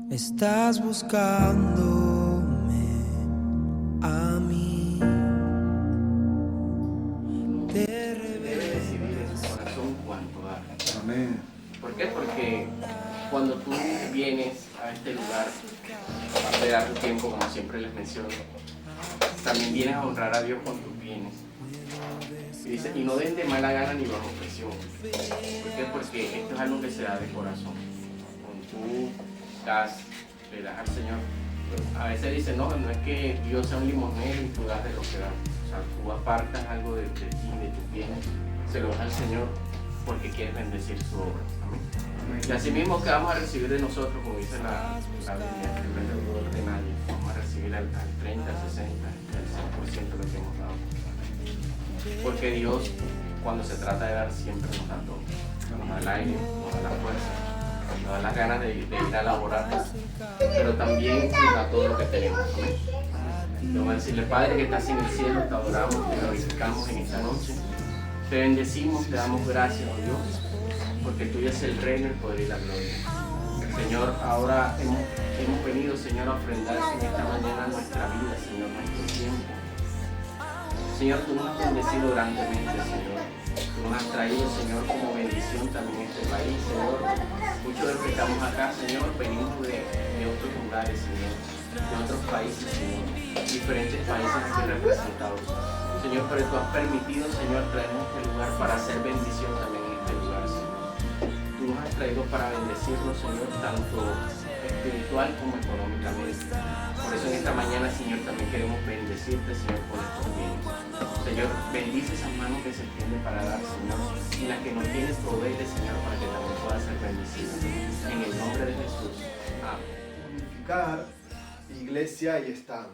Estás buscándome a mí. Te Debe decidir en su corazón cuánto dar. Amén. ¿Por qué? Porque cuando tú vienes a este lugar a esperar tu tiempo, como siempre les menciono, también vienes a honrar a Dios con tus bienes. Y dice, y no den de mala gana ni bajo presión. ¿Por qué? Porque esto es algo que se da de corazón. Cuando tú das, le das al Señor. A veces dicen, no es que Dios sea un limonero y tú das de lo que das. O sea, tú apartas algo de ti, de tus bienes, se lo das al Señor porque quieres bendecir su obra. Amén. Y así mismo que vamos a recibir de nosotros, como dice la Biblia, que no es deudor de nadie, vamos a recibir al 30, al 60, al 100% de lo que hemos dado. Porque Dios, cuando se trata de dar, siempre nos da todo. Nos da el aire, nos da la fuerza, nos da las ganas de ir a laborar, pero también nos da todo lo que tenemos. Amén. Vamos a decirle, Padre que estás en el cielo, te adoramos, te glorificamos en esta noche. Te bendecimos, te damos gracias, oh Dios, porque tuyo es el reino, el poder y la gloria. Señor, ahora hemos venido, Señor, a ofrendar en esta mañana nuestra vida, Señor, nuestro tiempo. Señor, tú nos has bendecido grandemente, Señor. Tú nos has traído, Señor, como bendición también a este país, Señor. Muchos de los que estamos acá, Señor, venimos de otros lugares, Señor, de otros países, Señor, diferentes países aquí representados. Señor, pero tú has permitido, Señor, traernos a este lugar para hacer bendición también en este lugar, Señor. Tú nos has traído para bendecirnos, Señor, tanto espiritual como económicamente. Por eso en esta mañana, Señor, también queremos bendecirte, Señor, con estos bienes. Señor, bendice esas manos que se extienden para dar, Señor, y las que no tienes, proveede, Señor, para que también pueda ser bendecida. En el nombre de Jesús. Amén. Unificar iglesia y Estado.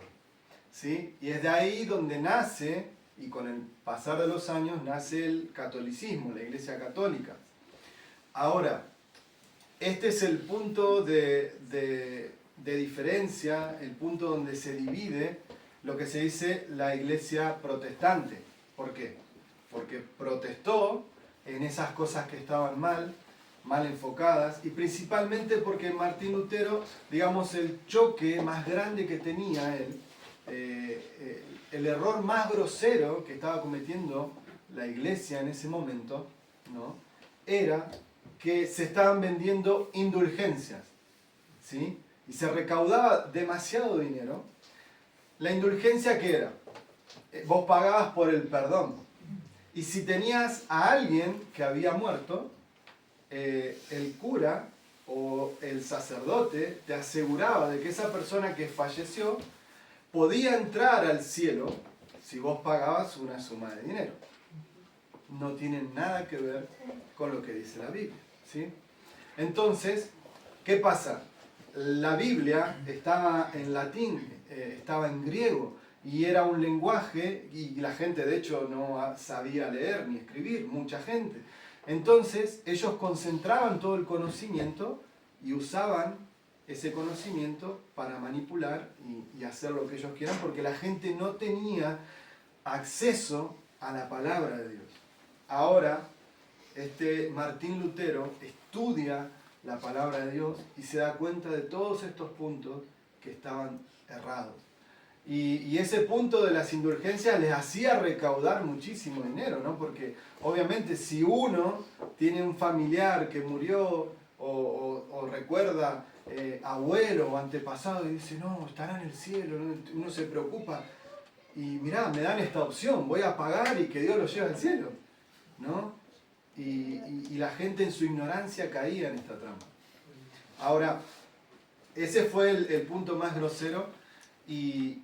¿Sí? Y es de ahí donde nace, y con el pasar de los años, nace el catolicismo, la iglesia católica. Ahora, este es el punto de diferencia, el punto donde se divide lo que se dice la iglesia protestante. ¿Por qué? Porque protestó en esas cosas que estaban mal enfocadas, y principalmente porque Martín Lutero, digamos, el choque más grande que tenía él, el error más grosero que estaba cometiendo la iglesia en ese momento, ¿no?, era que se estaban vendiendo indulgencias, ¿sí? Y se recaudaba demasiado dinero. La indulgencia, ¿qué era? Vos pagabas por el perdón. Y si tenías a alguien que había muerto, el cura o el sacerdote te aseguraba de que esa persona que falleció podía entrar al cielo si vos pagabas una suma de dinero. No tiene nada que ver con lo que dice la Biblia, ¿sí? Entonces, ¿qué pasa? La Biblia estaba en latín, estaba en griego, y era un lenguaje, y la gente de hecho no sabía leer ni escribir, mucha gente. Entonces, ellos concentraban todo el conocimiento y usaban ese conocimiento para manipular y hacer lo que ellos quieran, porque la gente no tenía acceso a la palabra de Dios. Ahora, Martín Lutero estudia la palabra de Dios y se da cuenta de todos estos puntos que estaban errados. Y ese punto de las indulgencias les hacía recaudar muchísimo dinero, ¿no? Porque obviamente si uno tiene un familiar que murió o recuerda abuelo o antepasado y dice, no, estará en el cielo, ¿no?, uno se preocupa y mirá, me dan esta opción, voy a pagar y que Dios lo lleve al cielo, ¿no? Y la gente en su ignorancia caía en esta trampa. Ahora, ese fue el punto más grosero y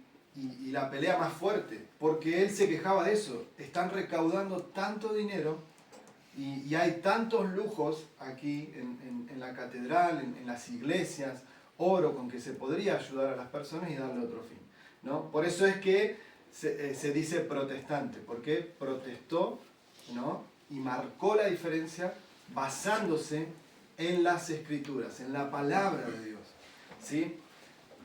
la pelea más fuerte, porque él se quejaba de eso. Están recaudando tanto dinero y hay tantos lujos aquí en la catedral, en las iglesias, oro con que se podría ayudar a las personas y darle otro fin, ¿no? Por eso es que se dice protestante, porque protestó, ¿no?, y marcó la diferencia basándose en las escrituras, en la palabra de Dios, ¿sí?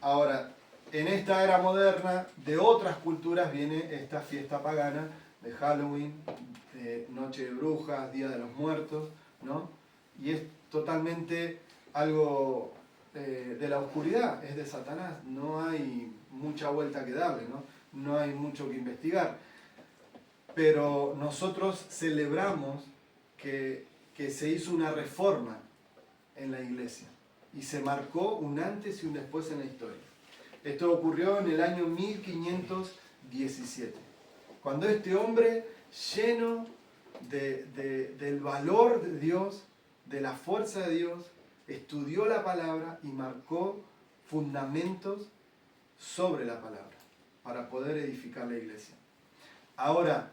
Ahora, en esta era moderna, de otras culturas viene esta fiesta pagana de Halloween, Noche de Brujas, Día de los Muertos, ¿no? Y es totalmente algo de la oscuridad, es de Satanás. No hay mucha vuelta que darle, ¿no? No hay mucho que investigar. Pero nosotros celebramos que se hizo una reforma en la iglesia y se marcó un antes y un después en la historia. Esto ocurrió en el año 1517, cuando este hombre, lleno del valor de Dios, de la fuerza de Dios, estudió la palabra y marcó fundamentos sobre la palabra para poder edificar la iglesia. Ahora,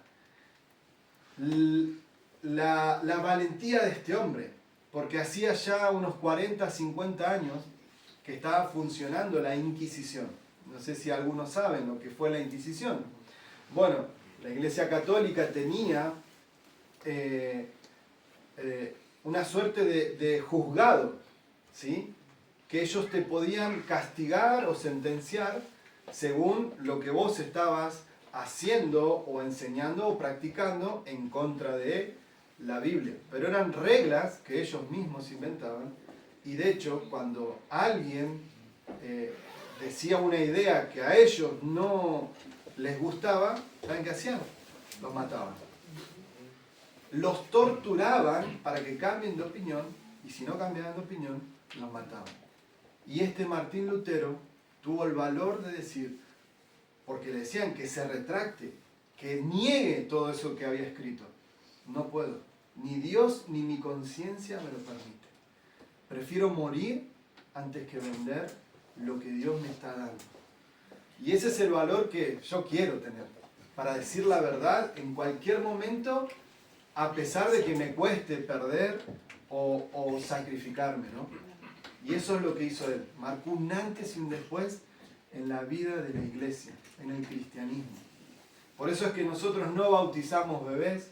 la valentía de este hombre, porque hacía ya unos 40, 50 años que estaba funcionando la Inquisición. No sé si algunos saben lo que fue la Inquisición. Bueno, la Iglesia Católica tenía una suerte de juzgado, ¿sí? Que ellos te podían castigar o sentenciar según lo que vos estabas haciendo o enseñando o practicando en contra de la Biblia. Pero eran reglas que ellos mismos inventaban, y de hecho cuando alguien decía una idea que a ellos no les gustaba, ¿saben qué hacían? Los mataban. Los torturaban para que cambien de opinión, y si no cambiaban de opinión, los mataban. Y este Martín Lutero tuvo el valor de decir, porque le decían que se retracte, que niegue todo eso que había escrito. No puedo, ni Dios ni mi conciencia me lo permite. Prefiero morir antes que vender lo que Dios me está dando. Y ese es el valor que yo quiero tener, para decir la verdad en cualquier momento, a pesar de que me cueste perder o sacrificarme, ¿no? Y eso es lo que hizo él. Marcó un antes y un después en la vida de la iglesia, en el cristianismo. Por eso es que nosotros no bautizamos bebés,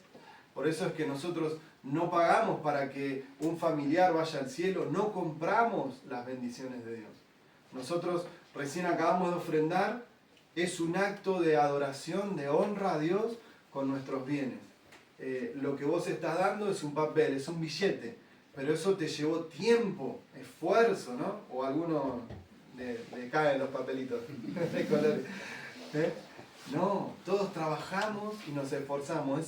por eso es que nosotros no pagamos para que un familiar vaya al cielo, no compramos las bendiciones de Dios. Nosotros recién acabamos de ofrendar, es un acto de adoración, de honra a Dios con nuestros bienes. Lo que vos estás dando es un papel, es un billete, pero eso te llevó tiempo, esfuerzo, ¿no? O algunos le caen los papelitos de colores. No, todos trabajamos y nos esforzamos.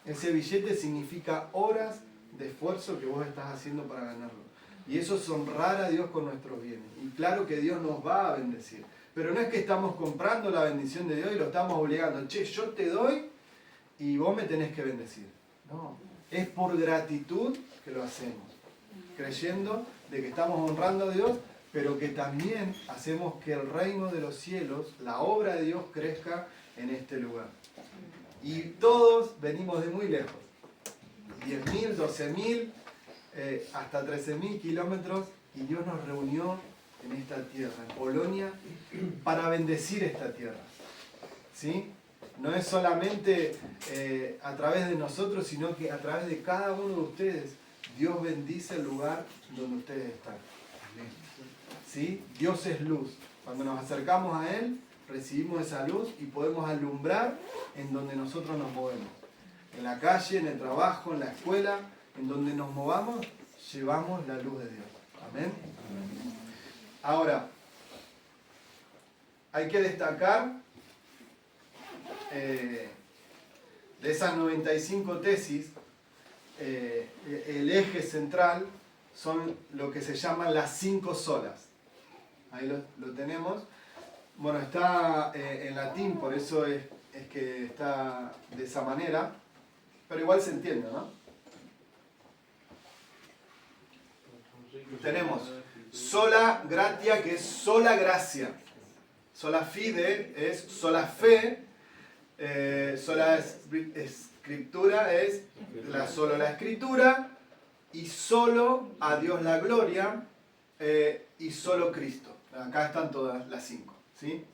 Ese billete significa horas de esfuerzo que vos estás haciendo para ganarlo. Y eso es honrar a Dios con nuestros bienes. Y claro que Dios nos va a bendecir. Pero no es que estamos comprando la bendición de Dios y lo estamos obligando. Che, yo te doy y vos me tenés que bendecir. No, es por gratitud que lo hacemos. Creyendo de que estamos honrando a Dios, pero que también hacemos que el reino de los cielos, la obra de Dios, crezca en este lugar. Y todos venimos de muy lejos. 10.000, 12.000, hasta 13.000 kilómetros, y Dios nos reunió en esta tierra, en Polonia, para bendecir esta tierra. ¿Sí? No es solamente a través de nosotros, sino que a través de cada uno de ustedes, Dios bendice el lugar donde ustedes están. ¿Sí? Dios es luz. Cuando nos acercamos a Él, recibimos esa luz y podemos alumbrar en donde nosotros nos movemos. En la calle, en el trabajo, en la escuela, en donde nos movamos, llevamos la luz de Dios. Amén. Ahora, hay que destacar de esas 95 tesis, el eje central son lo que se llaman las 5 solas. Ahí lo tenemos. Bueno, está en latín, por eso es que está de esa manera, pero igual se entiende, ¿no? Tenemos sola gratia, que es sola gracia. Sola fide es sola fe. Sola escritura es solo la escritura. Y solo a Dios la gloria. Y solo Cristo. Acá están todas las 5. ¿Sí?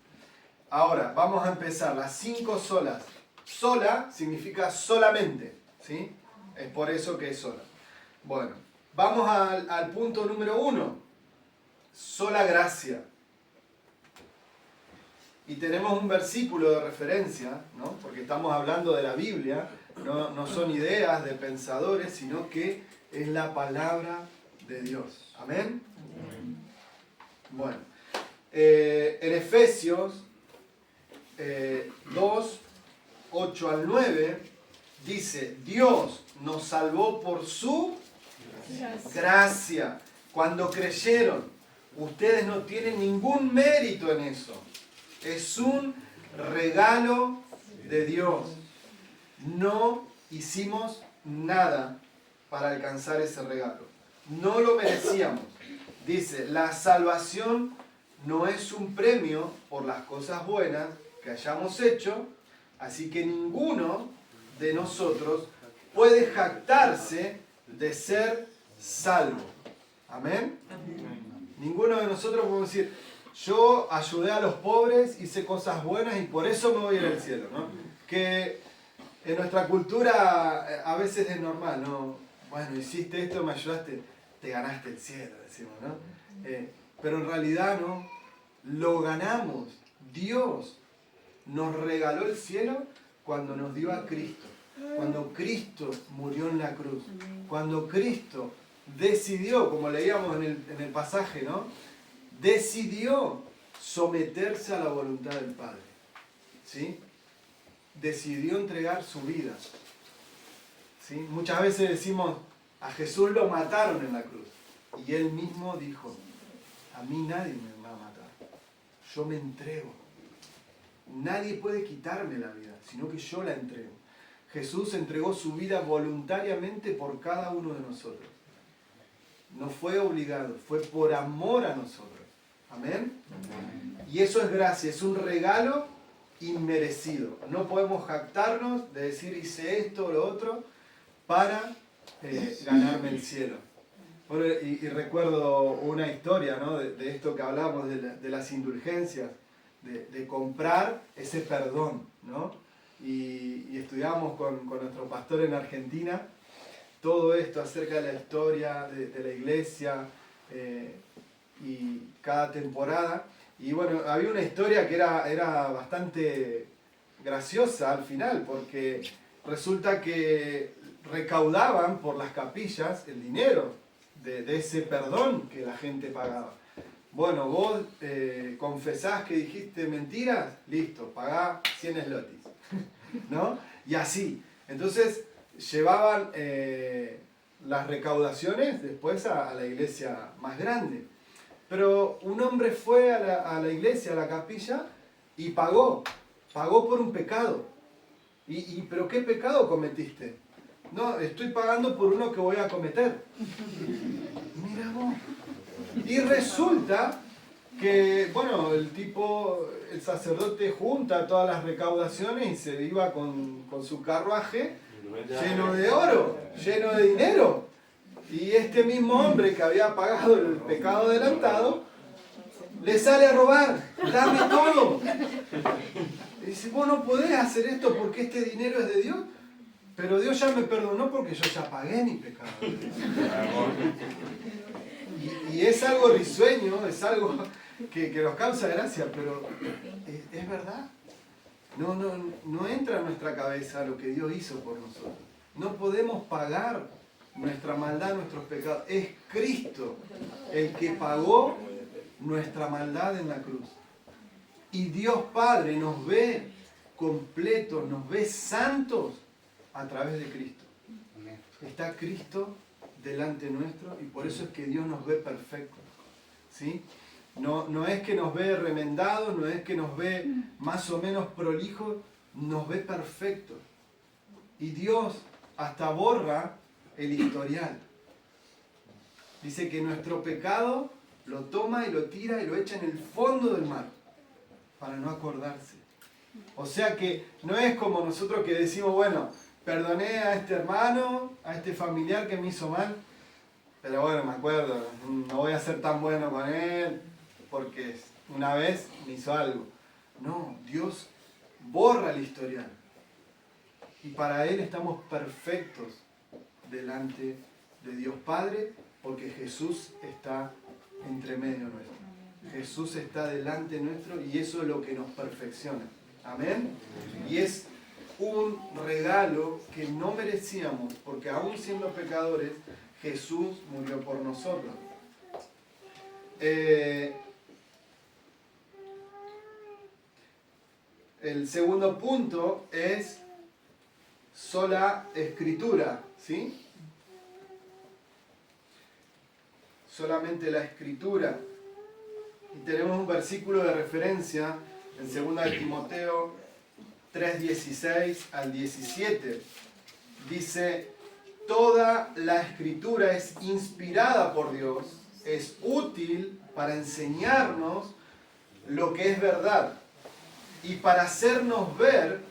Ahora, vamos a empezar. Las 5 solas. Sola significa solamente. ¿Sí? Es por eso que es sola. Bueno, vamos al punto número 1. Sola gracia. Y tenemos un versículo de referencia, ¿no? Porque estamos hablando de la Biblia. No son ideas de pensadores, sino que es la palabra de Dios. Amén. Efesios 2, 8 al 9, dice, Dios nos salvó por su gracia. Cuando creyeron, ustedes no tienen ningún mérito en eso. Es un regalo de Dios. No hicimos nada para alcanzar ese regalo. No lo merecíamos. Dice, la salvación no es un premio por las cosas buenas que hayamos hecho, así que ninguno de nosotros puede jactarse de ser salvo. ¿Amén? Ninguno de nosotros podemos decir, yo ayudé a los pobres, hice cosas buenas y por eso me voy a ir al cielo, ¿no? Que en nuestra cultura a veces es normal, ¿no? Bueno, hiciste esto, me ayudaste, te ganaste el cielo, decimos, ¿no? Pero en realidad no, lo ganamos. Dios nos regaló el cielo cuando nos dio a Cristo. Cuando Cristo murió en la cruz. Cuando Cristo decidió, como leíamos en el pasaje, ¿no? Decidió someterse a la voluntad del Padre. ¿Sí? Decidió entregar su vida. ¿Sí? Muchas veces decimos, a Jesús lo mataron en la cruz. Y Él mismo dijo, a mí nadie me va a matar. Yo me entrego. Nadie puede quitarme la vida, sino que yo la entrego. Jesús entregó su vida voluntariamente por cada uno de nosotros. No fue obligado, fue por amor a nosotros. ¿Amén? Y eso es gracia, es un regalo inmerecido. No podemos jactarnos de decir hice esto o lo otro para ganarme el cielo. Bueno, y recuerdo una historia, ¿no? de esto que hablamos de las indulgencias, de comprar ese perdón, ¿no? Y estudiamos con nuestro pastor en Argentina todo esto acerca de la historia de la iglesia y cada temporada. Y bueno, había una historia que era bastante graciosa al final, porque resulta que recaudaban por las capillas el dinero de ese perdón que la gente pagaba. Bueno, vos confesás que dijiste mentiras, listo, pagá 100 zlotys, ¿no? Y así. Entonces llevaban las recaudaciones después a la iglesia más grande. Pero un hombre fue a la iglesia, a la capilla, y pagó por un pecado. ¿Pero qué pecado cometiste? No, estoy pagando por uno que voy a cometer. Mira vos. Y resulta que, bueno, el sacerdote junta todas las recaudaciones y se iba con su carruaje lleno de oro, lleno de dinero. Y este mismo hombre que había pagado el pecado adelantado, le sale a robar, dame todo. Y dice, vos no podés hacer esto porque este dinero es de Dios. Pero Dios ya me perdonó porque yo ya pagué mi pecado. Y es algo risueño, es algo que nos causa gracia, pero es verdad. No entra en nuestra cabeza lo que Dios hizo por nosotros. No podemos pagar nuestra maldad, nuestros pecados. Es Cristo el que pagó nuestra maldad en la cruz. Y Dios Padre nos ve completos, nos ve santos a través de Cristo. Está Cristo delante nuestro y por eso es que Dios nos ve perfectos. ¿Sí? No es que nos ve remendados, no es que nos ve más o menos prolijos, nos ve perfectos. Y Dios hasta borra el historial. Dice que nuestro pecado lo toma y lo tira y lo echa en el fondo del mar para no acordarse. O sea que no es como nosotros que decimos, bueno, perdoné a este hermano, a este familiar que me hizo mal, pero bueno, me acuerdo, no voy a ser tan bueno con él porque una vez me hizo algo. No, Dios borra el historial. Y para Él estamos perfectos delante de Dios Padre porque Jesús está entre medio nuestro. Jesús está delante nuestro y eso es lo que nos perfecciona. Amén. Y es un regalo que no merecíamos porque aún siendo pecadores, Jesús murió por nosotros. el segundo punto es sola escritura, ¿sí? Solamente la escritura. Y tenemos un versículo de referencia en 2 de Timoteo 3:16 al 17. Dice: toda la escritura es inspirada por Dios, es útil para enseñarnos lo que es verdad y para hacernos ver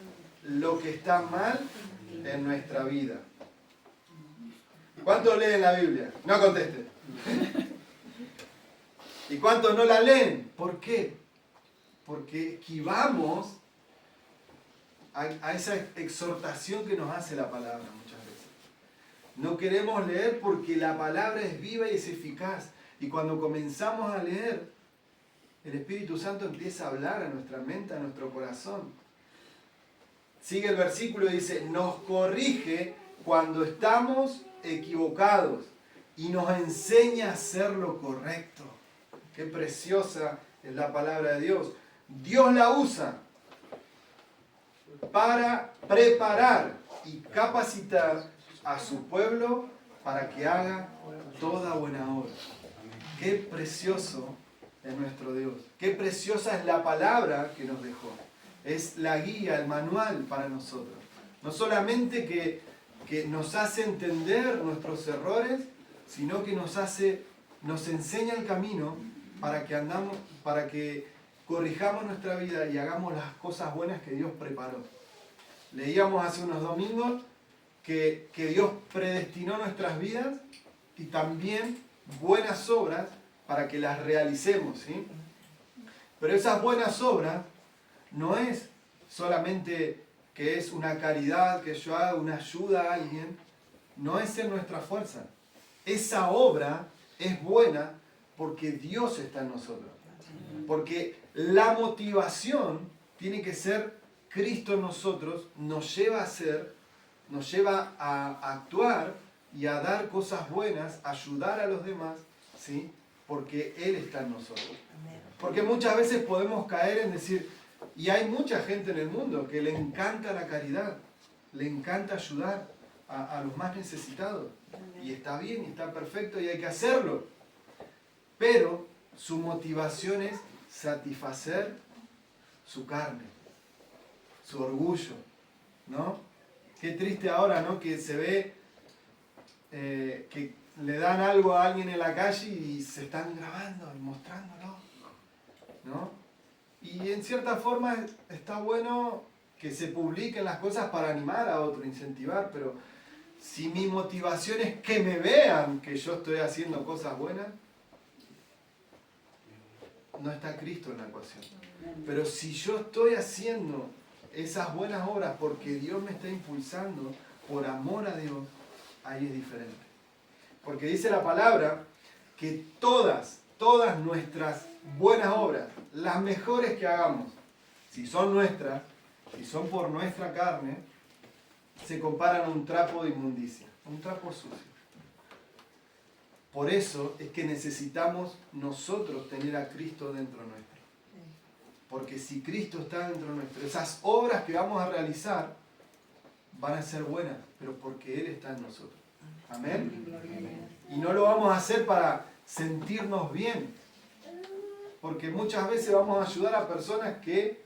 lo que está mal en nuestra vida. ¿Cuántos leen la Biblia? No conteste. ¿Y cuántos no la leen? ¿Por qué? Porque esquivamos a esa exhortación que nos hace la palabra muchas veces. No queremos leer porque la palabra es viva y es eficaz. Y cuando comenzamos a leer, el Espíritu Santo empieza a hablar a nuestra mente, a nuestro corazón. Sigue el versículo y dice: nos corrige cuando estamos equivocados y nos enseña a hacer lo correcto. Qué preciosa es la palabra de Dios. Dios la usa para preparar y capacitar a su pueblo para que haga toda buena obra. Qué precioso es nuestro Dios. Qué preciosa es la palabra que nos dejó. Es la guía, el manual para nosotros. No solamente que nos hace entender nuestros errores, sino que nos enseña el camino para que corrijamos nuestra vida y hagamos las cosas buenas que Dios preparó. Leíamos hace unos domingos que Dios predestinó nuestras vidas y también buenas obras para que las realicemos, ¿sí? Pero esas buenas obras no es solamente que es una caridad, que yo haga una ayuda a alguien, no es en nuestra fuerza. Esa obra es buena porque Dios está en nosotros. Porque la motivación tiene que ser Cristo en nosotros, nos lleva a actuar y a dar cosas buenas, a ayudar a los demás, ¿sí? Porque Él está en nosotros. Porque muchas veces podemos caer en decir, y hay mucha gente en el mundo que le encanta la caridad, le encanta ayudar a los más necesitados. Y está bien, y está perfecto, y hay que hacerlo. Pero su motivación es satisfacer su carne, su orgullo, ¿no? Qué triste ahora, ¿no? Que se ve que le dan algo a alguien en la calle y se están grabando y mostrándolo, ¿no? Y en cierta forma está bueno que se publiquen las cosas para animar a otro, incentivar, pero si mi motivación es que me vean que yo estoy haciendo cosas buenas, no está Cristo en la ecuación. Pero si yo estoy haciendo esas buenas obras porque Dios me está impulsando, por amor a Dios, ahí es diferente. Porque dice la palabra que todas nuestras buenas obras, las mejores que hagamos, si son nuestras, si son por nuestra carne, se comparan a un trapo de inmundicia, un trapo sucio. Por eso es que necesitamos nosotros tener a Cristo dentro nuestro. Porque si Cristo está dentro nuestro, esas obras que vamos a realizar van a ser buenas, pero porque Él está en nosotros. Amén. Y no lo vamos a hacer para sentirnos bien. Porque muchas veces vamos a ayudar a personas que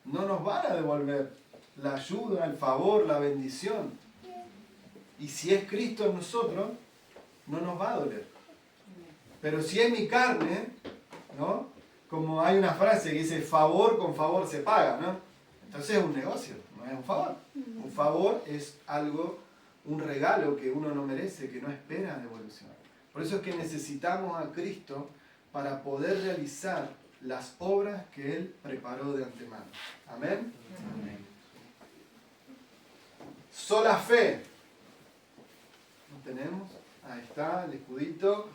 no nos van a devolver la ayuda, el favor, la bendición. Y si es Cristo en nosotros, no nos va a doler. Pero si es mi carne, ¿no? Como hay una frase que dice, favor con favor se paga, ¿no? Entonces es un negocio, no es un favor. Un favor es algo, un regalo que uno no merece, que no espera devolución. Por eso es que necesitamos a Cristo para poder realizar las obras que Él preparó de antemano. ¿Amén? Amén. Sola fe. ¿Lo tenemos? Ahí está, el escudito.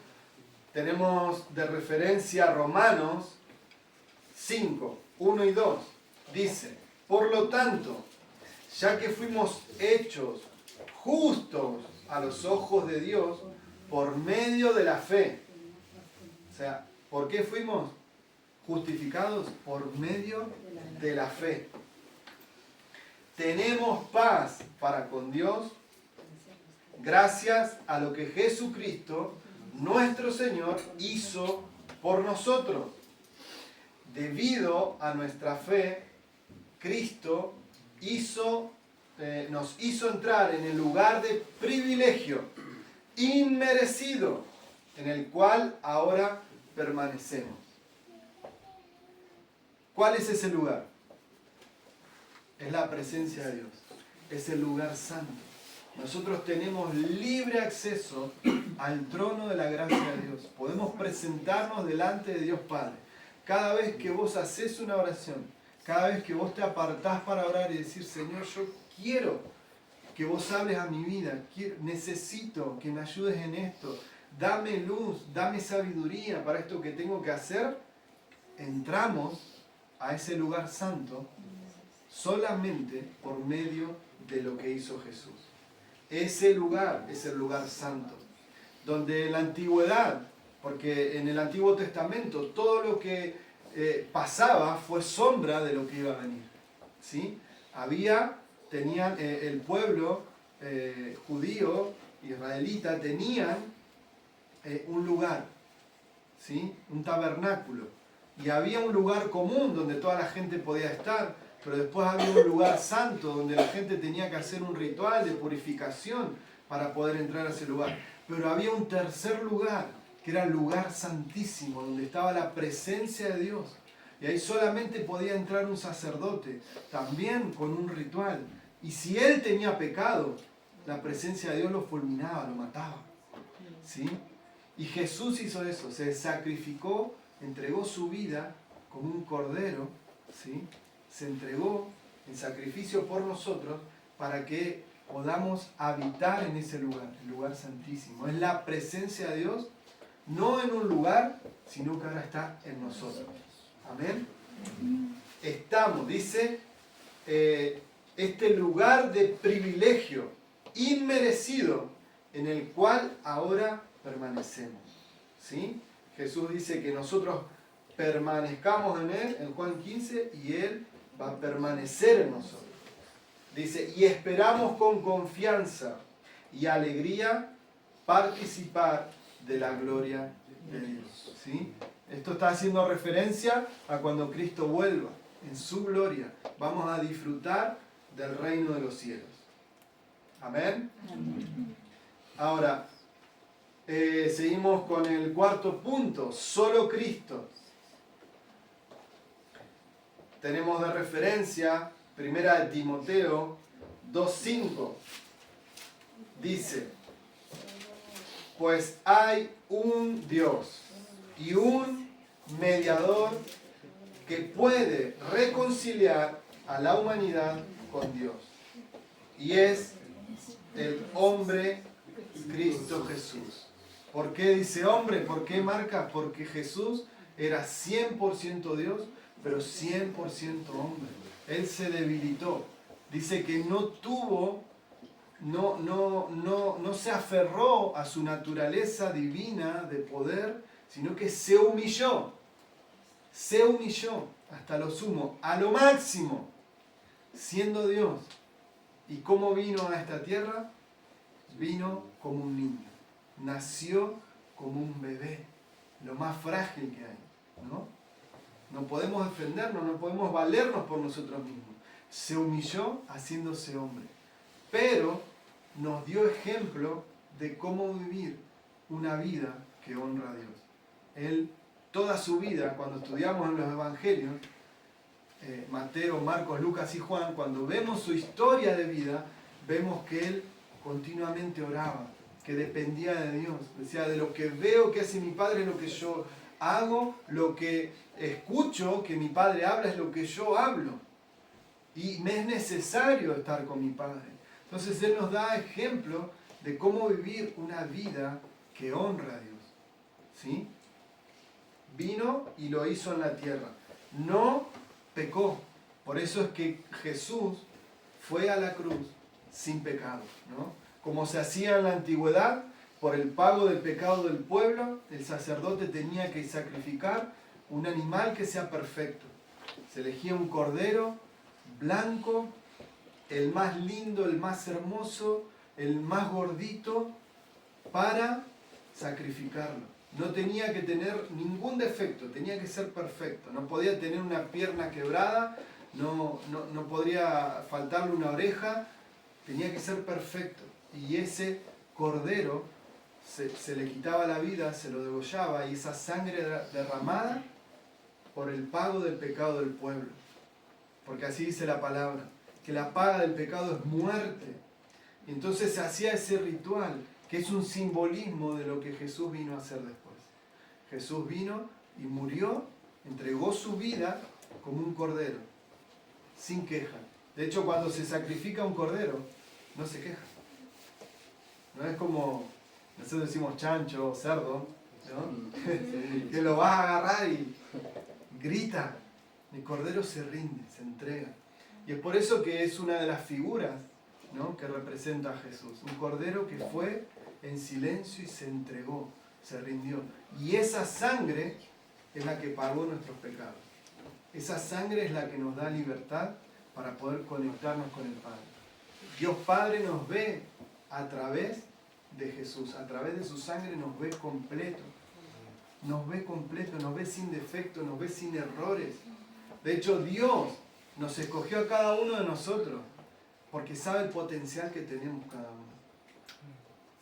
Tenemos de referencia Romanos 5, 1 y 2. Dice, por lo tanto, ya que fuimos hechos justos a los ojos de Dios por medio de la fe. O sea, ¿por qué fuimos justificados? Por medio de la fe. tenemos paz para con Dios gracias a lo que Jesucristo, nuestro Señor, hizo por nosotros. Debido a nuestra fe, Cristo nos hizo entrar en el lugar de privilegio inmerecido en el cual ahora permanecemos. ¿Cuál es ese lugar? Es la presencia de Dios. Es el lugar santo. Nosotros tenemos libre acceso al trono de la gracia de Dios. Podemos presentarnos delante de Dios Padre. Cada vez que vos haces una oración, cada vez que vos te apartás para orar y decir, Señor, yo quiero que vos hables a mi vida, necesito que me ayudes en esto, dame luz, dame sabiduría para esto que tengo que hacer, entramos a ese lugar santo solamente por medio de lo que hizo Jesús. Ese lugar es el lugar santo, donde en la antigüedad, porque en el Antiguo Testamento todo lo que pasaba fue sombra de lo que iba a venir, ¿sí? Tenían el pueblo judío, israelita, tenían un lugar, ¿sí? Un tabernáculo, y había un lugar común donde toda la gente podía estar, pero después había un lugar santo donde la gente tenía que hacer un ritual de purificación para poder entrar a ese lugar. Pero había un tercer lugar, que era el lugar santísimo, donde estaba la presencia de Dios. Y ahí solamente podía entrar un sacerdote, también con un ritual. Y si él tenía pecado, la presencia de Dios lo fulminaba, lo mataba, ¿sí? Y Jesús hizo eso, se sacrificó, entregó su vida como un cordero, ¿sí? Se entregó en sacrificio por nosotros para que podamos habitar en ese lugar, el lugar santísimo. Es la presencia de Dios, no en un lugar, sino que ahora está en nosotros. Amén. Estamos, dice, este lugar de privilegio inmerecido en el cual ahora permanecemos, ¿sí? Jesús dice que nosotros permanezcamos en Él, en Juan 15, y Él va a permanecer en nosotros. Dice, y esperamos con confianza y alegría participar de la gloria de Dios, ¿sí? Esto está haciendo referencia a cuando Cristo vuelva en su gloria. Vamos a disfrutar del reino de los cielos. Amén. Ahora, seguimos con el cuarto punto, solo Cristo. Tenemos de referencia 1 Timoteo 2:5. Dice, pues hay un Dios y un mediador que puede reconciliar a la humanidad con Dios. Y es el hombre Cristo Jesús. ¿Por qué dice hombre? ¿Por qué marca? Porque Jesús era 100% Dios, pero 100% hombre. Él se debilitó. Dice que no se aferró a su naturaleza divina de poder, sino que se humilló hasta lo sumo, a lo máximo, siendo Dios. ¿Y cómo vino a esta tierra? Vino como un niño, nació como un bebé, lo más frágil que hay, ¿no? No podemos defendernos, no podemos valernos por nosotros mismos. Se humilló haciéndose hombre, pero nos dio ejemplo de cómo vivir una vida que honra a Dios. Él, toda su vida, cuando estudiamos en los evangelios, Mateo, Marcos, Lucas y Juan, cuando vemos su historia de vida, vemos que él continuamente oraba, que dependía de Dios. Decía, de lo que veo que hace mi Padre es lo que yo hago, lo que escucho que mi Padre habla es lo que yo hablo. Y me es necesario estar con mi Padre. Entonces Él nos da ejemplo de cómo vivir una vida que honra a Dios, ¿sí? Vino y lo hizo en la tierra. No pecó. Por eso es que Jesús fue a la cruz sin pecado, ¿no? Como se hacía en la antigüedad, por el pago del pecado del pueblo, el sacerdote tenía que sacrificar un animal que sea perfecto. Se elegía un cordero blanco, el más lindo, el más hermoso, el más gordito, para sacrificarlo. No tenía que tener ningún defecto, tenía que ser perfecto. No podía tener una pierna quebrada, no podría faltarle una oreja, tenía que ser perfecto. Y ese cordero se le quitaba la vida, se lo degollaba, y esa sangre era derramada por el pago del pecado del pueblo. Porque así dice la palabra, que la paga del pecado es muerte. Y entonces se hacía ese ritual, que es un simbolismo de lo que Jesús vino a hacer después. Jesús vino y murió, entregó su vida como un cordero, sin queja. De hecho, cuando se sacrifica un cordero, no se queja. No es como, nosotros decimos chancho o cerdo, ¿no? Que lo vas a agarrar y grita. El cordero se rinde, se entrega. Y es por eso que es una de las figuras, ¿no?, que representa a Jesús. Un cordero que fue en silencio y se entregó, se rindió. Y esa sangre es la que pagó nuestros pecados. Esa sangre es la que nos da libertad para poder conectarnos con el Padre. Dios Padre nos ve a través de Jesús, a través de su sangre nos ve completo. Nos ve completo, nos ve sin defecto, nos ve sin errores. De hecho, Dios nos escogió a cada uno de nosotros porque sabe el potencial que tenemos cada uno.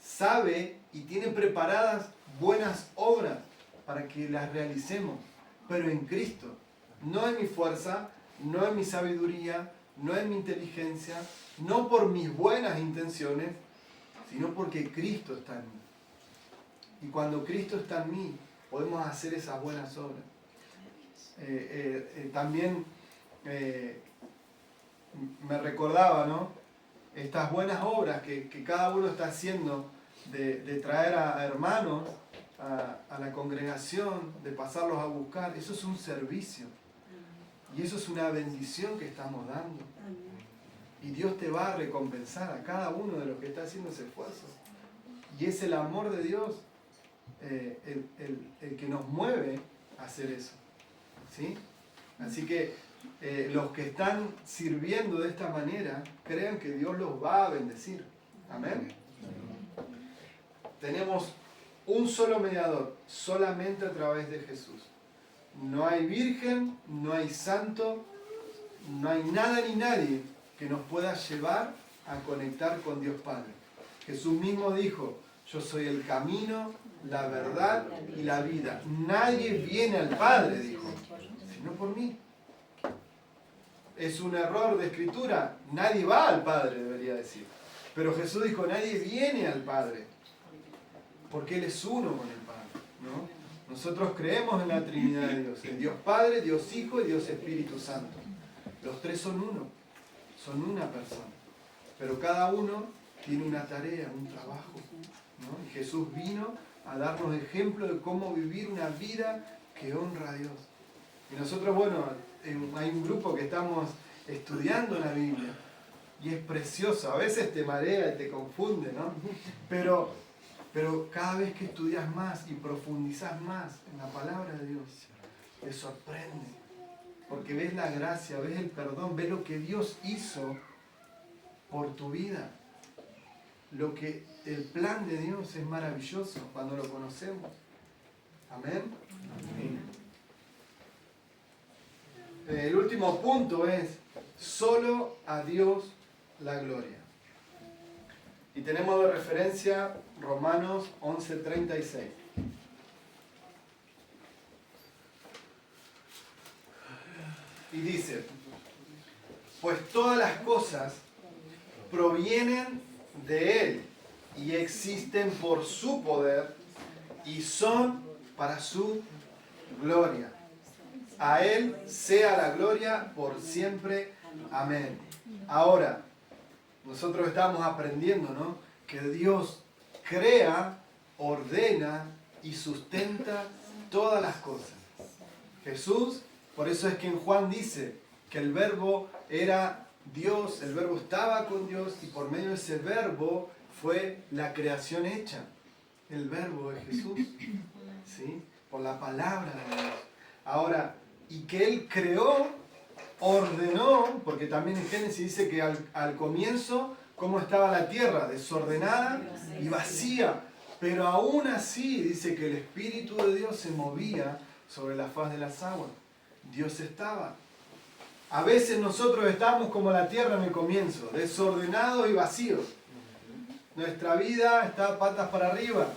Sabe y tiene preparadas buenas obras para que las realicemos, pero en Cristo. No en mi fuerza, no en mi sabiduría, no en mi inteligencia, no por mis buenas intenciones, sino porque Cristo está en mí. Y cuando Cristo está en mí, podemos hacer esas buenas obras. También me recordaba, ¿no?, estas buenas obras que cada uno está haciendo de traer a hermanos a la congregación, de pasarlos a buscar. Eso es un servicio. Y eso es una bendición que estamos dando. Y Dios te va a recompensar a cada uno de los que está haciendo ese esfuerzo. Y es el amor de Dios el que nos mueve a hacer eso. ¿Sí? Así que los que están sirviendo de esta manera, crean que Dios los va a bendecir. Amén. Tenemos un solo mediador, solamente a través de Jesús. No hay virgen, no hay santo, no hay nada ni nadie que nos pueda llevar a conectar con Dios Padre. Jesús mismo dijo: yo soy el camino, la verdad y la vida. Nadie viene al Padre, dijo, sino por mí. Es un error de escritura. Nadie va al Padre, debería decir. Pero Jesús dijo: nadie viene al Padre, porque Él es uno con el Padre, ¿no? Nosotros creemos en la Trinidad de Dios, en Dios Padre, Dios Hijo y Dios Espíritu Santo. Los tres son uno, son una persona, pero cada uno tiene una tarea, un trabajo, ¿no? Y Jesús vino a darnos ejemplo de cómo vivir una vida que honra a Dios. Y nosotros, bueno, hay un grupo que estamos estudiando la Biblia y es precioso. A veces te marea y te confunde, ¿no? Pero cada vez que estudias más y profundizas más en la palabra de Dios, te sorprende. Porque ves la gracia, ves el perdón, ves lo que Dios hizo por tu vida. El plan de Dios es maravilloso cuando lo conocemos. Amén. El último punto es: solo a Dios la gloria. Y tenemos de referencia Romanos 11:36. Y dice: pues todas las cosas provienen de Él y existen por su poder y son para su gloria. A Él sea la gloria por siempre. Amén. Ahora, nosotros estamos aprendiendo, ¿no?, que Dios crea, ordena y sustenta todas las cosas. Jesús, por eso es que en Juan dice que el verbo era Dios, el verbo estaba con Dios y por medio de ese verbo fue la creación hecha. El verbo de Jesús, ¿sí?, por la palabra de Dios. Ahora, y que Él creó ordenó, porque también en Génesis dice que al comienzo, ¿cómo estaba la tierra? Desordenada y vacía. Pero aún así dice que el Espíritu de Dios se movía sobre la faz de las aguas. Dios estaba. A veces nosotros estamos como la tierra en el comienzo, desordenados y vacíos. Nuestra vida está patas para arriba.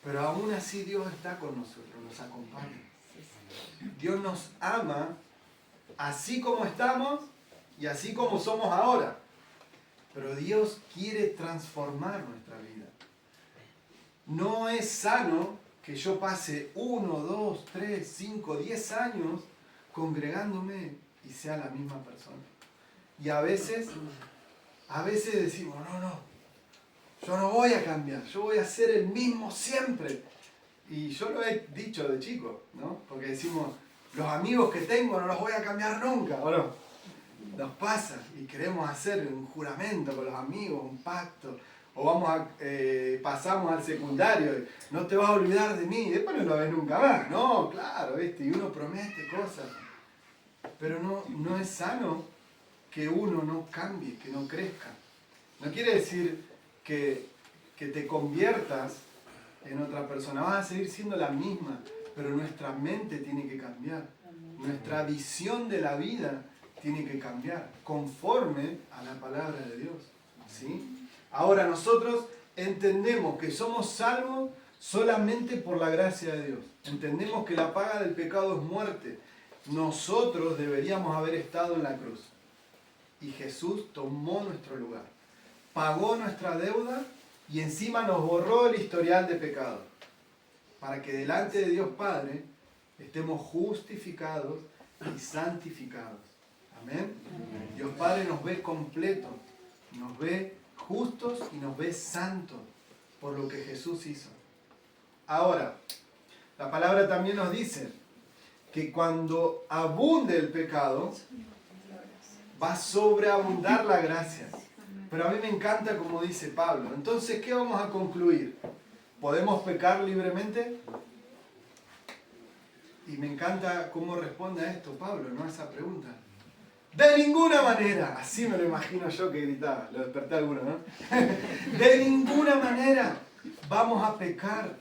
Pero aún así Dios está con nosotros, nos acompaña. Dios nos ama así como estamos y así como somos ahora. Pero Dios quiere transformar nuestra vida. No es sano que yo pase 1, 2, 3, 5, 10 años congregándome y sea la misma persona. Y a veces decimos, no, yo no voy a cambiar, yo voy a ser el mismo siempre. Y yo lo he dicho de chico, ¿no? Porque decimos, los amigos que tengo no los voy a cambiar nunca, ¿o no? Nos pasa y queremos hacer un juramento con los amigos, un pacto. O pasamos al secundario, no te vas a olvidar de mí, después no lo ves nunca más. No, claro, ¿viste? Y uno promete cosas. Pero no es sano que uno no cambie, que no crezca. No quiere decir que te conviertas en otra persona. Vas a seguir siendo la misma, pero nuestra mente tiene que cambiar. Nuestra visión de la vida tiene que cambiar conforme a la palabra de Dios. ¿Sí? Ahora nosotros entendemos que somos salvos solamente por la gracia de Dios. Entendemos que la paga del pecado es muerte. Nosotros deberíamos haber estado en la cruz. Y Jesús tomó nuestro lugar. Pagó nuestra deuda y encima nos borró el historial de pecado. Para que delante de Dios Padre estemos justificados y santificados. Amén. Dios Padre nos ve completos, nos ve justos y nos ve santos por lo que Jesús hizo. Ahora, la palabra también nos dice que cuando abunde el pecado, va a sobreabundar la gracia. Pero a mí me encanta como dice Pablo. Entonces, ¿qué vamos a concluir? ¿Podemos pecar libremente? Y me encanta cómo responde a esto Pablo, ¿no? A esa pregunta. De ninguna manera, así me lo imagino yo que gritaba, lo desperté alguno, ¿no? De ninguna manera vamos a pecar,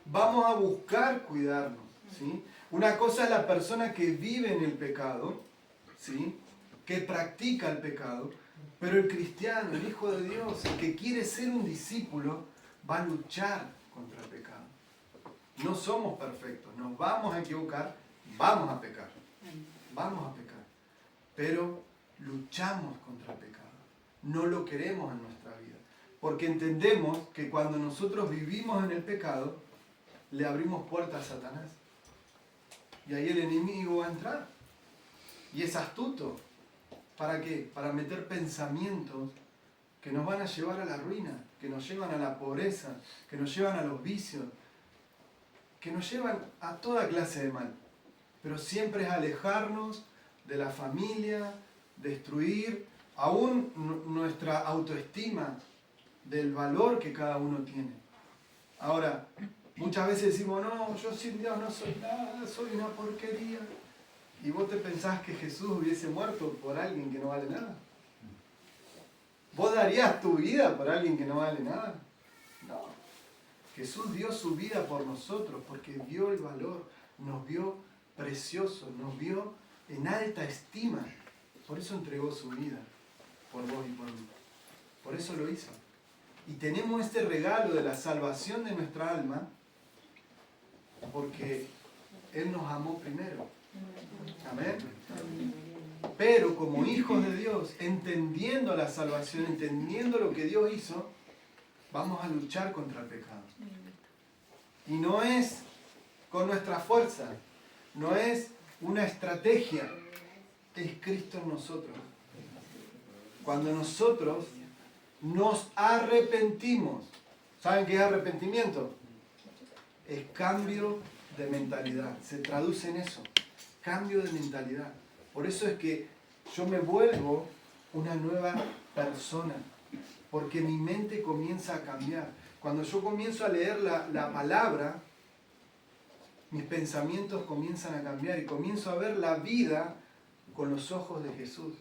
vamos a buscar cuidarnos, ¿sí? Una cosa es la persona que vive en el pecado, ¿sí? Que practica el pecado, pero el cristiano, el Hijo de Dios, el que quiere ser un discípulo, va a luchar contra el pecado. No somos perfectos, nos vamos a equivocar, vamos a pecar, pero luchamos contra el pecado. No lo queremos en nuestra vida, porque entendemos que cuando nosotros vivimos en el pecado, le abrimos puertas a Satanás. Y ahí el enemigo va a entrar. Y es astuto. ¿Para qué? Para meter pensamientos que nos van a llevar a la ruina, que nos llevan a la pobreza, que nos llevan a los vicios, que nos llevan a toda clase de mal. Pero siempre es alejarnos de la familia, destruir aún nuestra autoestima del valor que cada uno tiene. Ahora, muchas veces decimos, no, yo sin Dios no soy nada, soy una porquería. ¿Y vos te pensás que Jesús hubiese muerto por alguien que no vale nada? ¿Vos darías tu vida por alguien que no vale nada? No. Jesús dio su vida por nosotros porque vio el valor, nos vio preciosos, nos vio en alta estima. Por eso entregó su vida, por vos y por mí. Por eso lo hizo. Y tenemos este regalo de la salvación de nuestra alma porque Él nos amó primero. Amén. Pero como hijos de Dios, entendiendo la salvación, entendiendo lo que Dios hizo, vamos a luchar contra el pecado. Y no es con nuestra fuerza, no es una estrategia, es Cristo en nosotros. Cuando nosotros nos arrepentimos, ¿saben qué es arrepentimiento? Es cambio de mentalidad, se traduce en eso, cambio de mentalidad. Por eso es que yo me vuelvo una nueva persona, porque mi mente comienza a cambiar. Cuando yo comienzo a leer la palabra, mis pensamientos comienzan a cambiar y comienzo a ver la vida con los ojos de Jesús.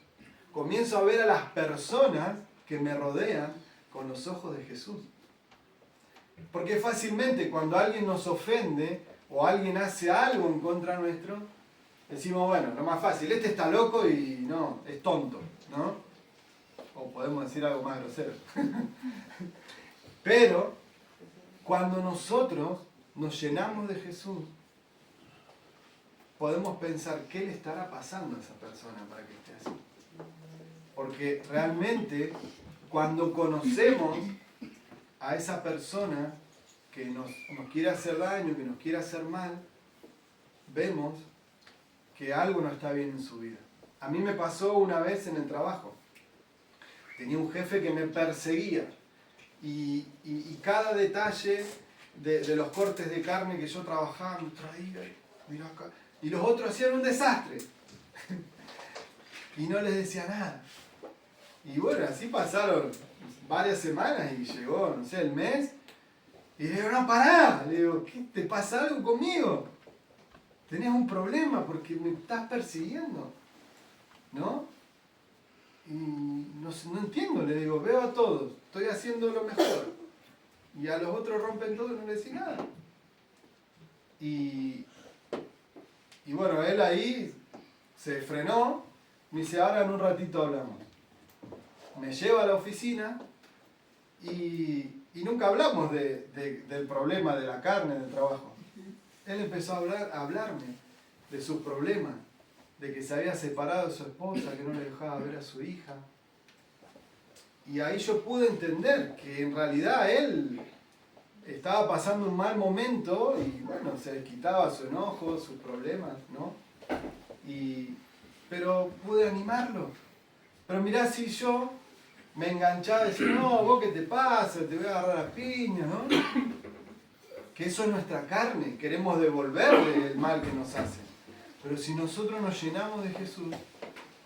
Comienzo a ver a las personas que me rodean con los ojos de Jesús. Porque fácilmente cuando alguien nos ofende o alguien hace algo en contra nuestro, decimos, bueno, lo más fácil, este está loco y no, es tonto, ¿no? O podemos decir algo más grosero. Pero cuando nosotros nos llenamos de Jesús, podemos pensar qué le estará pasando a esa persona para que esté así. Porque realmente cuando conocemos a esa persona que nos quiere hacer daño, que nos quiere hacer mal, vemos que algo no está bien en su vida. A mí me pasó una vez en el trabajo. Tenía un jefe que me perseguía y cada detalle de los cortes de carne que yo trabajaba me traía, mirá acá, y los otros hacían un desastre y no les decía nada. Y bueno, así pasaron varias semanas y llegó, no sé, el mes, y le digo, no, pará, le digo, ¿qué te pasa algo conmigo? Tenés un problema porque me estás persiguiendo, ¿no? Y no entiendo, le digo, veo a todos, estoy haciendo lo mejor, y a los otros rompen todo y no les decís nada. Y bueno, él ahí se frenó, me dice, ahora en un ratito hablamos. Me lleva a la oficina y nunca hablamos del problema de la carne, del trabajo. Él empezó a hablarme de sus problemas, de que se había separado de su esposa, que no le dejaba ver a su hija. Y ahí yo pude entender que en realidad él estaba pasando un mal momento y bueno, se le quitaba su enojo, sus problemas, ¿no? Pero pude animarlo. Pero mirá, si yo me enganchaba y decía, no, vos qué te pasa, te voy a agarrar a piñas, ¿no? Que eso es nuestra carne, queremos devolverle el mal que nos hace. Pero si nosotros nos llenamos de Jesús,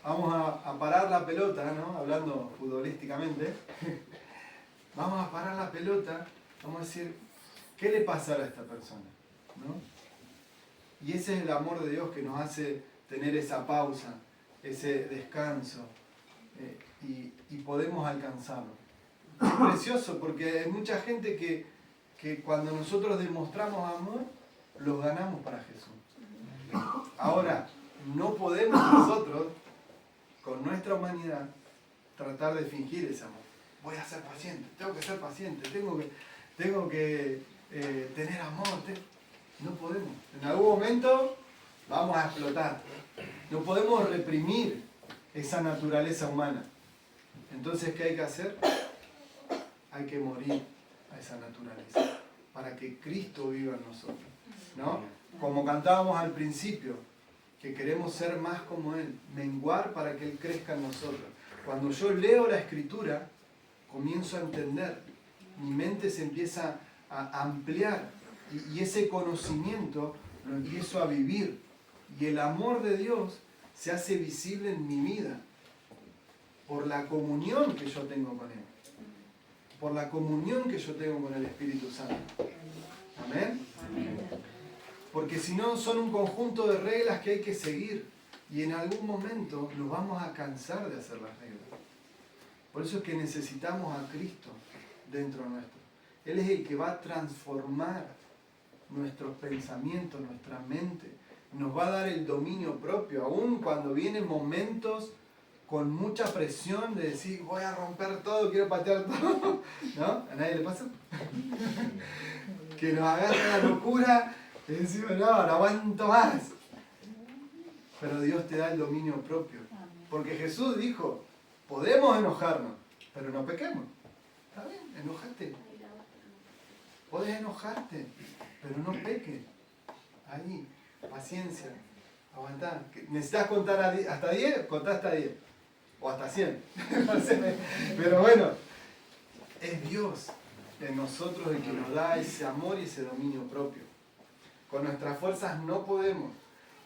vamos a parar la pelota, ¿no? Hablando futbolísticamente, vamos a parar la pelota, vamos a decir, ¿qué le pasará a esta persona? ¿No? Y ese es el amor de Dios que nos hace tener esa pausa, ese descanso, y podemos alcanzarlo. Es precioso porque hay mucha gente que cuando nosotros demostramos amor, los ganamos para Jesús. Ahora, no podemos nosotros, con nuestra humanidad, tratar de fingir ese amor. Voy a ser paciente, tengo que ser paciente, tengo que tener amor. No podemos. En algún momento vamos a explotar. No podemos reprimir esa naturaleza humana. Entonces, ¿qué hay que hacer? Hay que morir a esa naturaleza para que Cristo viva en nosotros, ¿no? Como cantábamos al principio, que queremos ser más como Él, menguar para que Él crezca en nosotros. Cuando yo leo la Escritura, comienzo a entender, mi mente se empieza a ampliar y ese conocimiento lo empiezo a vivir y el amor de Dios se hace visible en mi vida por la comunión que yo tengo con Él, por la comunión que yo tengo con el Espíritu Santo. Amén. Porque si no, son un conjunto de reglas que hay que seguir y en algún momento nos vamos a cansar de hacer las reglas. Por eso es que necesitamos a Cristo dentro nuestro. Él es el que va a transformar nuestros pensamientos, nuestra mente. Nos va a dar el dominio propio, aun cuando vienen momentos con mucha presión de decir, voy a romper todo, quiero patear todo. ¿No? ¿A nadie le pasa? Que nos agarra la locura y decimos, no aguanto más. Pero Dios te da el dominio propio. Porque Jesús dijo, podemos enojarnos, pero no pequemos. Está bien, enojate. Podés enojarte, pero no peques. Ahí, paciencia, aguantá. ¿Necesitas contar hasta 10? Contá hasta 10. O hasta 100. No sé, pero bueno, es Dios en nosotros el que nos da ese amor y ese dominio propio. Con nuestras fuerzas no podemos.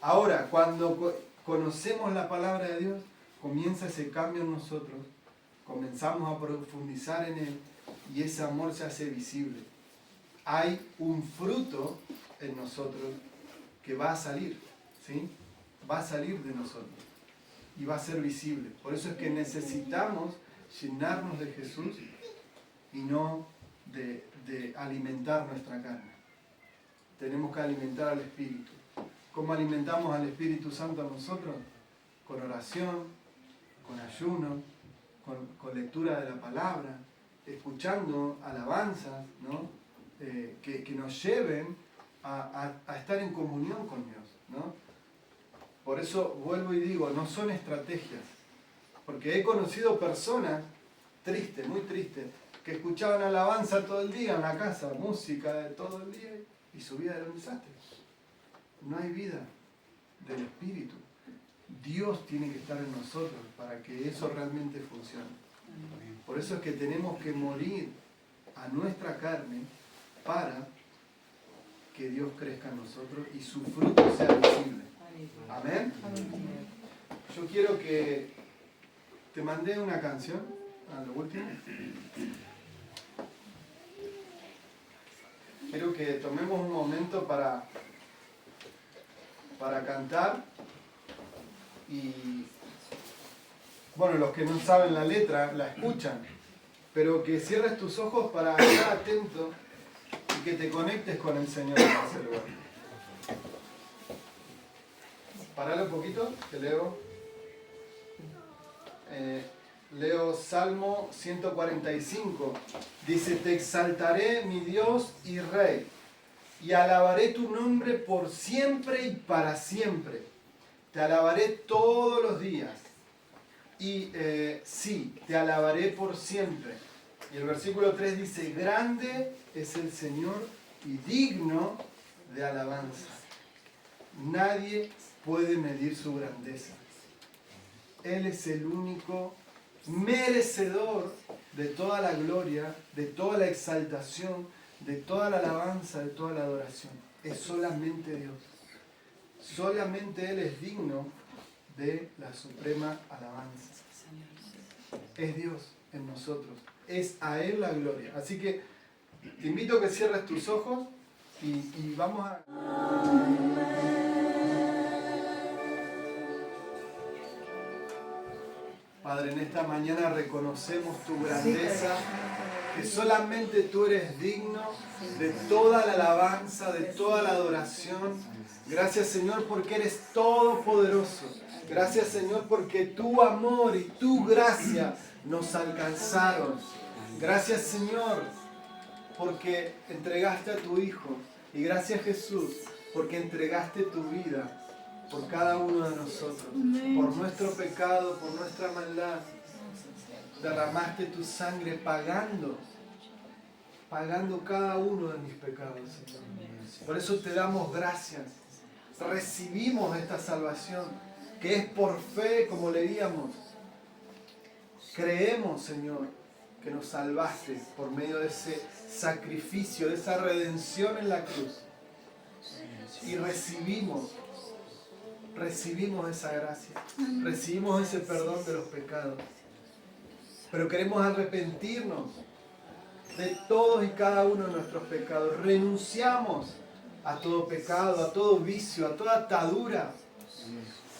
Ahora, cuando conocemos la palabra de Dios, comienza ese cambio en nosotros, comenzamos a profundizar en Él y ese amor se hace visible. Hay un fruto en nosotros que va a salir, ¿sí? Va a salir de nosotros. y va a ser visible. Por eso es que necesitamos llenarnos de Jesús y no de alimentar nuestra carne. Tenemos que alimentar al Espíritu. ¿Cómo alimentamos al Espíritu Santo a nosotros? Con oración, con ayuno, con lectura de la palabra, escuchando alabanzas, ¿no? Que nos lleven a estar en comunión con Dios, ¿no? Por eso vuelvo y digo, no son estrategias, porque he conocido personas tristes, muy tristes, que escuchaban alabanza todo el día en la casa, música todo el día, y su vida era un desastre. No hay vida del Espíritu. Dios tiene que estar en nosotros para que eso realmente funcione. Por eso es que tenemos que morir a nuestra carne para que Dios crezca en nosotros y su fruto sea visible. Amén. Yo quiero que te mandé una canción, a lo último. Quiero que tomemos un momento para cantar y, bueno, los que no saben la letra la escuchan, pero que cierres tus ojos para estar atento y que te conectes con el Señor en ese lugar. Parale un poquito, que leo. Leo Salmo 145. Dice: te exaltaré, mi Dios y Rey, y alabaré tu nombre por siempre y para siempre. Te alabaré todos los días. Y sí, te alabaré por siempre. Y el versículo 3 dice: grande es el Señor y digno de alabanza. Nadie puede medir su grandeza. Él es el único merecedor de toda la gloria, de toda la exaltación, de toda la alabanza, de toda la adoración. Es solamente Dios. Solamente Él es digno de la suprema alabanza. Es Dios en nosotros. Es a Él la gloria. Así que te invito a que cierres tus ojos y vamos a... Padre, en esta mañana reconocemos tu grandeza, que solamente tú eres digno de toda la alabanza, de toda la adoración. Gracias, Señor, porque eres todopoderoso. Gracias, Señor, porque tu amor y tu gracia nos alcanzaron. Gracias, Señor, porque entregaste a tu Hijo. Y gracias, Jesús, porque entregaste tu vida por cada uno de nosotros, por nuestro pecado, por nuestra maldad. Derramaste tu sangre pagando cada uno de mis pecados, Señor. Por eso te damos gracias. Recibimos esta salvación, que es por fe, como leíamos. Creemos, Señor, que nos salvaste por medio de ese sacrificio, de esa redención en la cruz. Y recibimos esa gracia, recibimos ese perdón de los pecados. Pero queremos arrepentirnos de todos y cada uno de nuestros pecados. Renunciamos a todo pecado, a todo vicio, a toda atadura.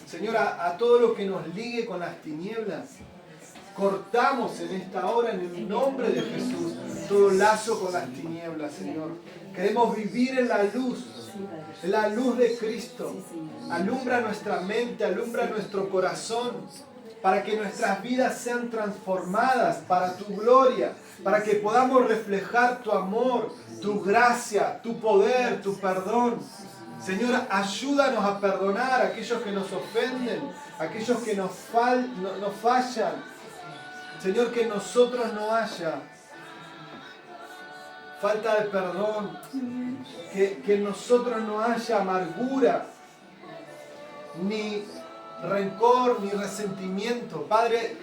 Señor, a todo lo que nos ligue con las tinieblas. Cortamos en esta hora, en el nombre de Jesús, todo lazo con las tinieblas, Señor. Queremos vivir en la luz de Cristo. Alumbra nuestra mente, alumbra nuestro corazón, para que nuestras vidas sean transformadas para tu gloria, para que podamos reflejar tu amor, tu gracia, tu poder, tu perdón. Señor, ayúdanos a perdonar a aquellos que nos ofenden, a aquellos que nos fallan. Señor, que en nosotros no haya falta de perdón, que en nosotros no haya amargura, ni rencor, ni resentimiento. Padre,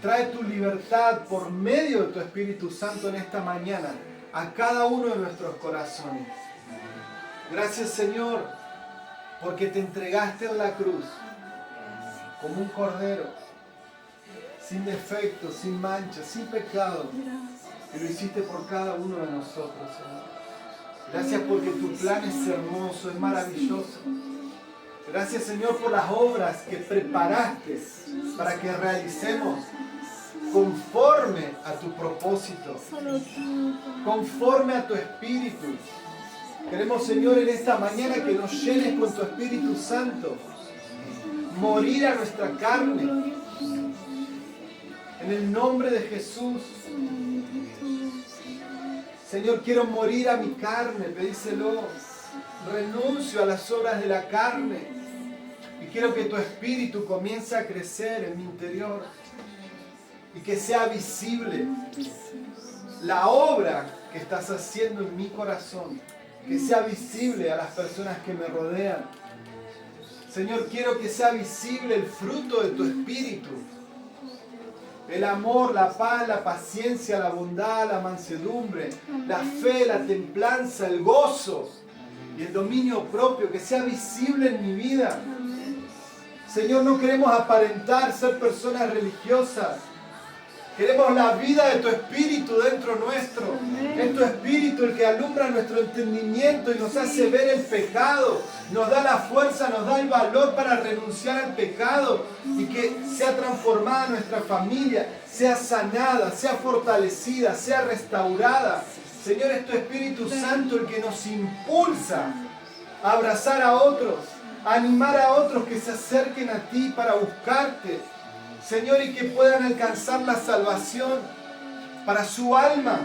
trae tu libertad por medio de tu Espíritu Santo en esta mañana a cada uno de nuestros corazones. Gracias, Señor, porque te entregaste en la cruz como un cordero, sin defecto, sin mancha, sin pecado. Y lo hiciste por cada uno de nosotros, Señor. Gracias porque tu plan es hermoso, es maravilloso. Gracias, Señor, por las obras que preparaste para que realicemos conforme a tu propósito, conforme a tu Espíritu. Queremos, Señor, en esta mañana que nos llenes con tu Espíritu Santo, morir a nuestra carne. En el nombre de Jesús. Señor, quiero morir a mi carne, pedíselo. Renuncio a las obras de la carne y quiero que tu Espíritu comience a crecer en mi interior y que sea visible la obra que estás haciendo en mi corazón, que sea visible a las personas que me rodean. Señor, quiero que sea visible el fruto de tu Espíritu. El amor, la paz, la paciencia, la bondad, la mansedumbre, la fe, la templanza, el gozo y el dominio propio, que sea visible en mi vida. Señor, no queremos aparentar ser personas religiosas. Queremos la vida de tu Espíritu dentro nuestro. Es tu Espíritu el que alumbra nuestro entendimiento y nos hace ver el pecado. Nos da la fuerza, nos da el valor para renunciar al pecado y que sea transformada nuestra familia, sea sanada, sea fortalecida, sea restaurada. Señor, es tu Espíritu Santo el que nos impulsa a abrazar a otros, a animar a otros que se acerquen a ti para buscarte. Señor, y que puedan alcanzar la salvación para su alma,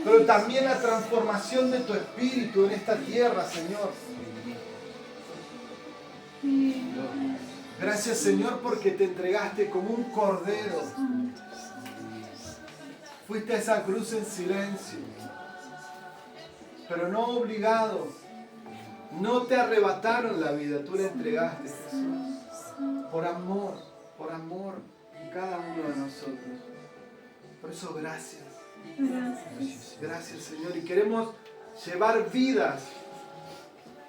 pero también la transformación de tu Espíritu en esta tierra, Señor. Gracias, Señor, porque te entregaste como un cordero. Fuiste a esa cruz en silencio, pero no obligado. No te arrebataron la vida, tú la entregaste, Jesús. Por amor en cada uno de nosotros. Por eso, gracias. Gracias, Señor. Y queremos llevar vidas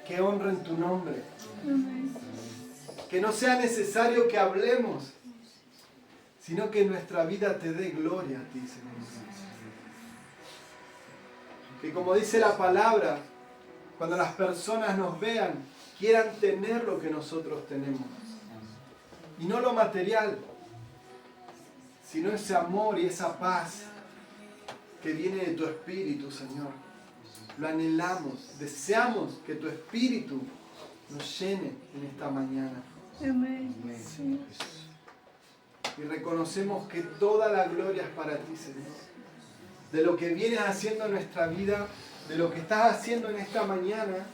que honren tu nombre. Que no sea necesario que hablemos, sino que nuestra vida te dé gloria a ti, Señor. Que como dice la palabra, cuando las personas nos vean, quieran tener lo que nosotros tenemos. Y no lo material, sino ese amor y esa paz que viene de tu Espíritu, Señor. Lo anhelamos, deseamos que tu Espíritu nos llene en esta mañana. Amén. Y reconocemos que toda la gloria es para ti, Señor. De lo que vienes haciendo en nuestra vida, de lo que estás haciendo en esta mañana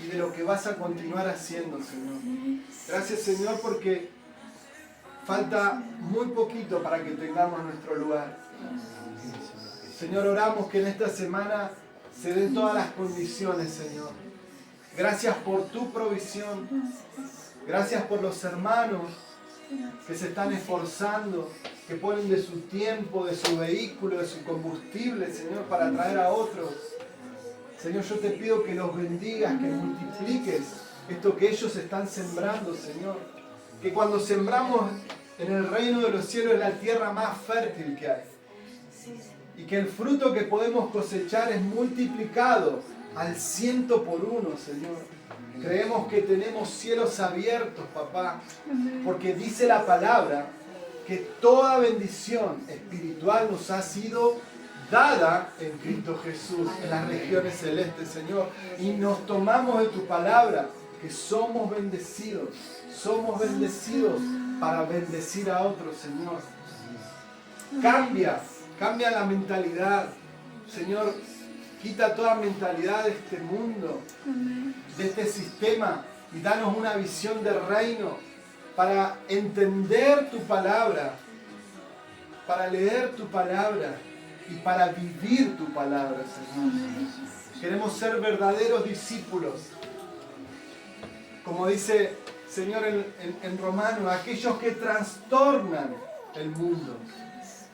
y de lo que vas a continuar haciendo, Señor. Gracias, Señor, porque falta muy poquito para que tengamos nuestro lugar. Señor, oramos que en esta semana se den todas las condiciones, Señor. Gracias por tu provisión. Gracias por los hermanos que se están esforzando, que ponen de su tiempo, de su vehículo, de su combustible, Señor, para traer a otros. Señor, yo te pido que los bendigas, que multipliques esto que ellos están sembrando, Señor. Que cuando sembramos en el reino de los cielos es la tierra más fértil que hay. Y que el fruto que podemos cosechar es multiplicado al 100 por 1, Señor. Creemos que tenemos cielos abiertos, papá, porque dice la palabra que toda bendición espiritual nos ha sido dada en Cristo Jesús, en las regiones celestes, Señor. Y nos tomamos de tu palabra, que somos bendecidos para bendecir a otros, Señor. Cambia la mentalidad, Señor. Quita toda mentalidad de este mundo, de este sistema, y danos una visión del reino para entender tu palabra, para leer tu palabra y para vivir tu palabra, Señor. Queremos ser verdaderos discípulos. Como dice, Señor, en Romanos, aquellos que trastornan el mundo,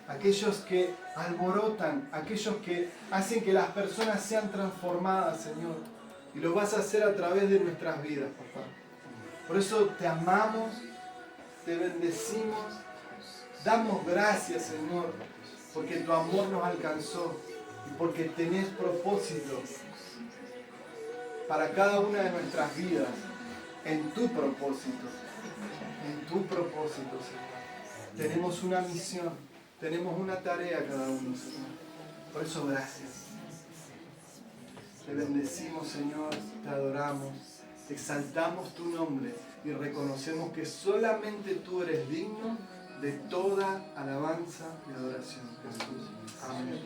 aquellos que alborotan, aquellos que hacen que las personas sean transformadas, Señor. Y lo vas a hacer a través de nuestras vidas, papá. Por eso te amamos, te bendecimos, damos gracias, Señor, porque tu amor nos alcanzó y porque tenés propósitos para cada una de nuestras vidas. en tu propósito, Señor. Tenemos una misión, tenemos una tarea cada uno, Señor. Por eso, gracias. Te bendecimos, Señor, te adoramos, exaltamos tu nombre y reconocemos que solamente tú eres digno de toda alabanza y adoración, Jesús. Amén.